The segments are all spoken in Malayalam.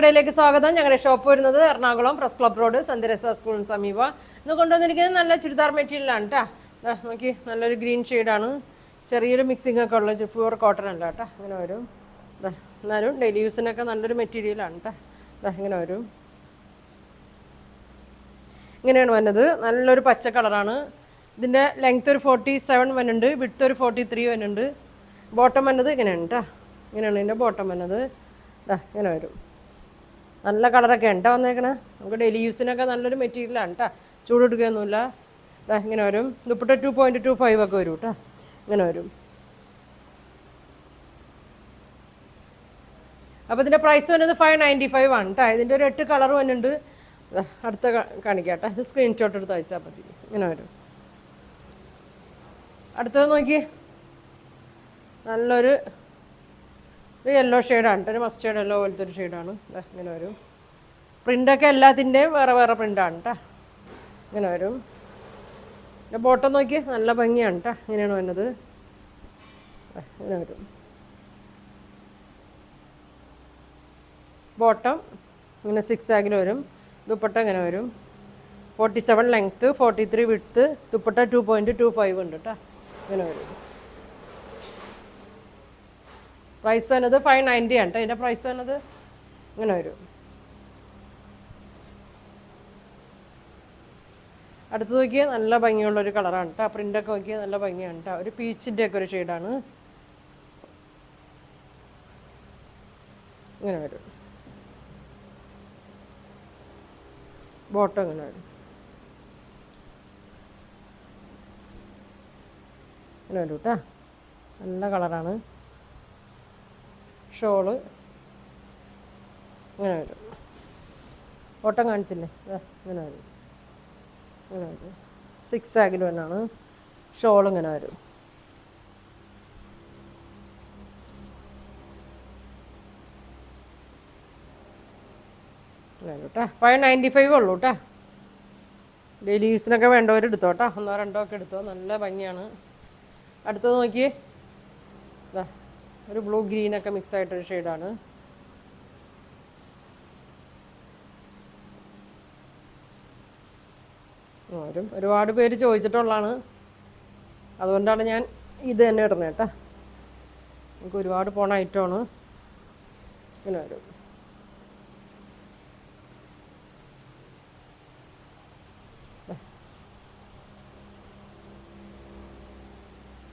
കടയിലേക്ക് സ്വാഗതം. ഞങ്ങളുടെ ഷോപ്പ് വരുന്നത് Ernakulam press club road saint സ്കൂളിന് സമീപം. ഇന്ന് കൊണ്ടുവന്നിരിക്കുന്നത് നല്ല ചുരിദാർ മെറ്റീരിയലാണ് കേട്ടോ. നോക്കി നല്ലൊരു ഗ്രീൻ ഷെയ്ഡാണ്. ചെറിയൊരു മിക്സിംഗ് ഒക്കെ ഉള്ള പ്യുവർ കോട്ടൺ അല്ല കേട്ടോ. ഇങ്ങനെ വരും. എന്നാലും ഡെയിലി യൂസിനൊക്കെ നല്ലൊരു മെറ്റീരിയലാണ് കേട്ടോ. ഇങ്ങനെ വരും. ഇങ്ങനെയാണ് വന്നത്. നല്ലൊരു പച്ച കളറാണ്. ഇതിൻ്റെ ലെങ്ത് ഒരു 47 വരുന്നുണ്ട്, വിഡ്ത്ത് ഒരു 43 വരുന്നുണ്ട്. ബോട്ടം വന്നത് ഇങ്ങനെയാണ് കേട്ടോ. ഇങ്ങനെയാണ് ഇതിൻ്റെ ബോട്ടം വന്നത്. ഇങ്ങനെ വരും. നല്ല കളറൊക്കെ ഉണ്ട് വന്നേക്കണേ. നമുക്ക് ഡെയിലി യൂസിനൊക്കെ നല്ലൊരു മെറ്റീരിയലാണ് കേട്ടോ. ചൂടെടുക്കുകയൊന്നുമില്ല. ഇങ്ങനെ വരും. ദുപ്പട്ട 2.25 ഒക്കെ വരും കേട്ടോ. ഇങ്ങനെ വരും. അപ്പോൾ ഇതിൻ്റെ പ്രൈസ് വരുന്നത് 595 ആണ് കേട്ടോ. ഇതിൻ്റെ ഒരു 8 കളർ വന്നിട്ടുണ്ട്. അടുത്ത കാണിക്കാം കേട്ടോ. ഇത് സ്ക്രീൻഷോട്ട് എടുത്ത് അയച്ചാൽ മതി. ഇങ്ങനെ വരും. അടുത്തത് നോക്കി, നല്ലൊരു യെല്ലോ ഷെയ്ഡാണ് കേട്ടോ. ഒരു മസ്റ്റേർഡ് യെല്ലോ പോലത്തെ ഒരു ഷെയ്ഡാണ്. ഇങ്ങനെ വരും. പ്രിൻ്റൊക്കെ എല്ലാത്തിൻ്റെയും വേറെ വേറെ പ്രിൻ്റാണ് കേട്ടോ. ഇങ്ങനെ വരും. പിന്നെ ബോട്ടം നോക്കി, നല്ല ഭംഗിയാണ് കേട്ടോ. ഇങ്ങനെയാണ് വരുന്നത്. ഇങ്ങനെ വരും. ബോട്ടം ഇങ്ങനെ 6 ആഗിൽ വരും. ദുപ്പട്ട ഇങ്ങനെ വരും. 47 ലെങ്ത്ത്, 43 വിഡ്ത്ത്. ദുപ്പട്ട 2.25 ഉണ്ട് കേട്ടോ. ഇങ്ങനെ വരും. പ്രൈസ് വന്നത് 590 ആണ് കേട്ടോ. ഇതിൻ്റെ പ്രൈസ് വന്നത് ഇങ്ങനെ വരും. അടുത്ത് നോക്കിയാൽ നല്ല ഭംഗിയുള്ളൊരു കളറാണ് കേട്ടോ. പ്രിൻ്റൊക്കെ നോക്കിയാൽ നല്ല ഭംഗിയാണ് കേട്ടോ. ഒരു പീച്ചിൻ്റെ ഒക്കെ ഒരു ഷെയ്ഡാണ്. ഇങ്ങനെ വരും. ബോട്ടം ഇങ്ങനെ വരും. ഇങ്ങനെ വരും കേട്ടോ. നല്ല കളറാണ്. ഷോള് ഇങ്ങനെ വരും. ബോട്ടം കാണിച്ചില്ലേ? ഇങ്ങനെ വരും. ഇങ്ങനെ വരും. 6 ആഗിൽ വന്നാണ്. ഷോൾ ഇങ്ങനെ വരും. കേട്ടോ. 595 ഉള്ളൂ കേട്ടോ. ഡെയിലി യൂസിനൊക്കെ വേണ്ടവർ എടുത്തോ കേട്ടോ. 1 2 ഒക്കെ എടുത്തോ. നല്ല ഭംഗിയാണ്. അടുത്തത് നോക്കിയേ, ഒരു ബ്ലൂ ഗ്രീനൊക്കെ മിക്സ് ആയിട്ടൊരു ഷെയ്ഡാണ്. വരും. ഒരുപാട് പേര് ചോദിച്ചിട്ടുള്ളതാണ്, അതുകൊണ്ടാണ് ഞാൻ ഇത് തന്നെ ഇടുന്നത് കേട്ടോ. നമുക്ക് ഒരുപാട് പോണ ഐറ്റമാണ്. ഇങ്ങനെ വരും.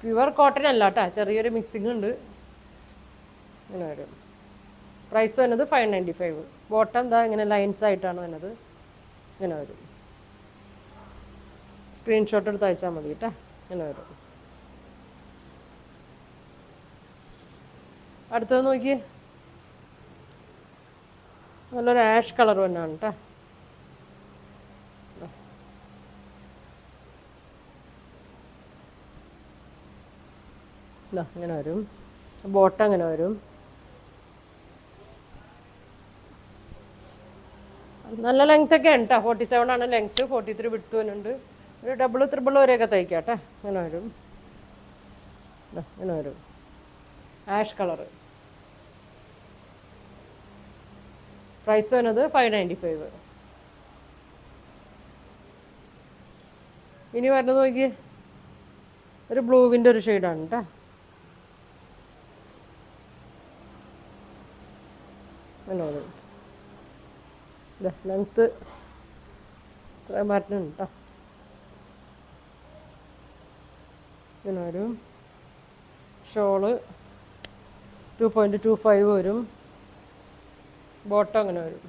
പ്യുവർ കോട്ടൺ അല്ല കേട്ടോ, ചെറിയൊരു മിക്സിംഗ് ഉണ്ട്. ഇങ്ങനെ വരും. പ്രൈസ് വരുന്നത് 595. ബോട്ടം എന്താ ഇങ്ങനെ ലൈൻസ് ആയിട്ടാണ് വരുന്നത്. ഇങ്ങനെ വരും. സ്ക്രീൻഷോട്ട് എടുത്ത് അയച്ചാൽ മതി കേട്ടോ. ഇങ്ങനെ വരും. അടുത്തത് നോക്കി, നല്ലൊരു ആഷ് കളർ തന്നെയാണ് കേട്ടോ. ഇങ്ങനെ വരും. ബോട്ടം ഇങ്ങനെ വരും. നല്ല ലെങ്ത് ഒക്കെ ഉണ്ട് കേട്ടോ. 47 ആണ് ലെങ്ത്ത്, 43 വിഡ്ത്ത് വരുന്നുണ്ട്. ഒരു ഡബിൾ ത്രിബിൾ വരെയൊക്കെ തയ്ക്കാം കേട്ടോ. ഇങ്ങനെ വരും. ഇങ്ങനെ വരും. Ash colour. പ്രൈസ് വരുന്നത് 595. ഇനി വരുന്നത് നോക്കി, ഒരു ബ്ലൂവിൻ്റെ ഒരു ഷെയ്ഡാണ് കേട്ടോ. അങ്ങനെ വരും. ലെങ്ത്ത് ഇത്രയും മാറ്റുന്നുണ്ട് കേട്ടോ. ഇങ്ങനെ വരും. ഷോള് 2.25 വരും. ബോട്ടം അങ്ങനെ വരും.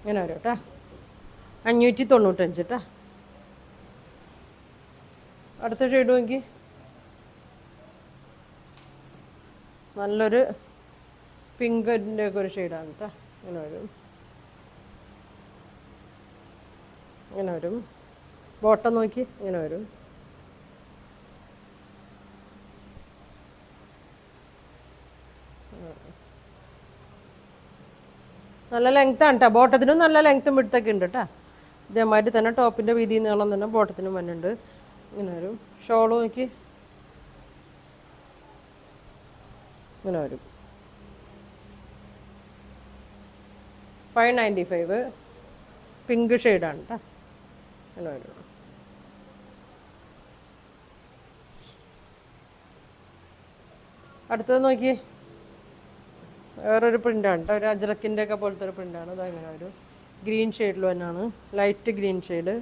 ഇങ്ങനെ വരും കേട്ടോ. 595 കേട്ടോ. അടുത്ത ഷെയ്ഡ് നോക്കി, നല്ലൊരു പിങ്കിൻ്റെ ഒക്കെ ഒരു ഷെയ്ഡാണ് കേട്ടോ. ഇങ്ങനെ വരും. ഇങ്ങനെ വരും. ബോട്ടം നോക്കി ഇങ്ങനെ വരും. നല്ല ലെങ്ത്താണ് കേട്ടോ. ബോട്ടത്തിനും നല്ല ലെങ്ത്തും വിടുത്തൊക്കെ ഉണ്ട് കേട്ടോ. ഇതേമാതിരി തന്നെ ടോപ്പിൻ്റെ വീതി നീളം തന്നെ ബോട്ടത്തിനും വന്നിട്ടുണ്ട്. ഇങ്ങനെ വരും. ഷോൾ നോക്കി ഇങ്ങനെ വരും. 595 പിങ്ക് ഷെയ്ഡാണ് കേട്ടോ. ഇങ്ങനെ വരും. അടുത്തത് നോക്കിയേ, വേറൊരു പ്രിൻ്റാണ് കേട്ടോ. ഒരു അജ്രക്കിൻ്റെ ഒക്കെ പോലത്തെ ഒരു പ്രിൻ്റാണ്. ഇതാ ഇങ്ങനെ വരും. ഗ്രീൻ ഷെയ്ഡിൽ തന്നെയാണ്, ലൈറ്റ് ഗ്രീൻ ഷെയ്ഡ്.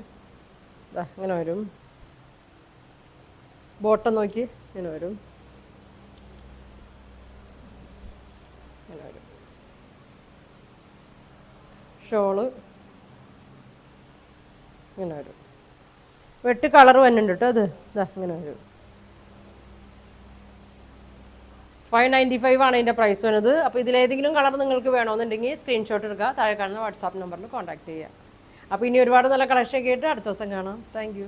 ഇതാ ഇങ്ങനെ വരും. ബോട്ടം നോക്കി ഇങ്ങനെ വരും. ഇങ്ങനെ വരും. ഷോള് ഇങ്ങനെ വരും. വെട്ട് കളർ വന്നിട്ടുണ്ട് കേട്ടോ. അത് ഇതാ ഇങ്ങനെ വരും. 595 ആണ് ഇതിൻ്റെ പ്രൈസ് വരുന്നത്. അപ്പോൾ ഇതിലേതെങ്കിലും കളർ നിങ്ങൾക്ക് വേണമെന്നുണ്ടെങ്കിൽ സ്ക്രീൻഷോട്ട് എടുക്കുക, താഴെ കാണുന്ന വാട്സാപ്പ് നമ്പറിൽ കോൺടാക്ട് ചെയ്യുക. അപ്പോൾ ഇനി ഒരുപാട് നല്ല കളക്ഷൻ കേട്ട് അടുത്ത ദിവസം കാണാം. താങ്ക്